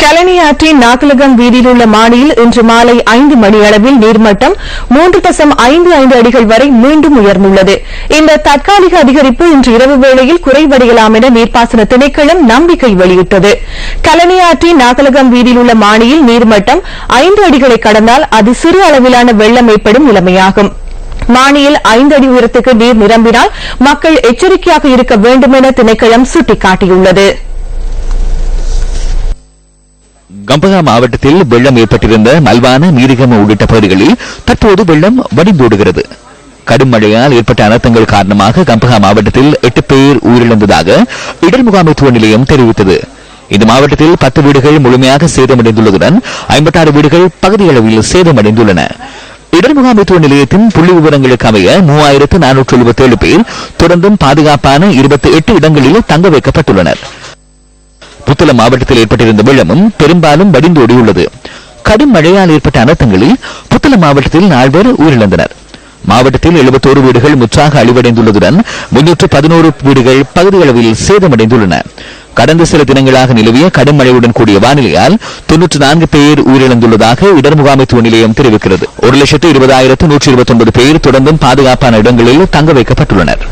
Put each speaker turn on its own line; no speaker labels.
கலனியாற்றின் நாகலகம் வீதியில் உள்ள மாடியில் இன்று மாலை 5 மணி அளவில் நீர்மட்டம் 3.55 அடிகள் வரை மீண்டும் உயர்ந்துள்ளது. இந்த தற்காலிக அதிகரிப்பு இன்று இரவு வேளையில் குறைவடையலாம் என நீர்ப்பாசன திணைக்களம் நம்பிக்கை வெளியிட்டது. கலனியாற்றின் நாகலகம் வீதியில் உள்ள மாடியில் நீர்மட்டம் 5 அடிகளை கடந்தால் அது சிறு அளவிலான வெள்ளம் ஏற்படும் நிலைமையாகும். மானியில் 5 அடி உயரத்துக்கு நீர் நிரம்பினால் மக்கள் எச்சரிக்கையாக இருக்க வேண்டும் என திணைக்களம் சுட்டிக்காட்டியுள்ளது.
கம்பஹா மாவட்டத்தில் வெள்ளம் ஏற்பட்டிருந்த மல்வான நீரிகம உள்ளிட்ட பகுதிகளில் தற்போது வெள்ளம் வடிந்தோடுகிறது. கடும் மழையால் ஏற்பட்ட அனர்த்தங்கள் காரணமாக கம்பஹா மாவட்டத்தில் 8 பேர் உயிரிழந்ததாக இடர் முகாமைத்துவ நிலையம் தெரிவித்தது. இந்த மாவட்டத்தில் 10 வீடுகள் முழுமையாக சேதமடைந்துள்ளதுடன் 56 வீடுகள் பகுதியளவில் சேதமடைந்துள்ளன. இடர் முகாமைத்துவ நிலையத்தின் புள்ளி விவரங்களுக்கு அமைய 3477 பேர் தொடர்ந்தும் பாதுகாப்பான 28 இடங்களில் தங்க வைக்கப்பட்டுள்ளனர். புத்தளம் மாவட்டத்தில் ஏற்பட்டிருந்த வெள்ளமும் பெரும்பாலும் வடிந்தோடியுள்ளது. கடும் மழையால் ஏற்பட்ட அனர்த்தங்களில் புத்தளம் மாவட்டத்தில் 4 பேர் உயிரிழந்தனர். மாவட்டத்தில் 71 வீடுகள் முற்றாக அழிவடைந்துள்ளதுடன் 311 வீடுகள் பகுதியளவில் சேதமடைந்துள்ளன. கடந்த சில தினங்களாக நிலவிய கடும் மழையுடன் கூடிய வானிலையால் 94 பேர் உயிரிழந்துள்ளதாக இடர் முகாமைத்துவ நிலையம் தெரிவிக்கிறது. 1,20,129 பேர் தொடர்ந்தும் பாதுகாப்பான இடங்களில் தங்க வைக்கப்பட்டுள்ளனர்.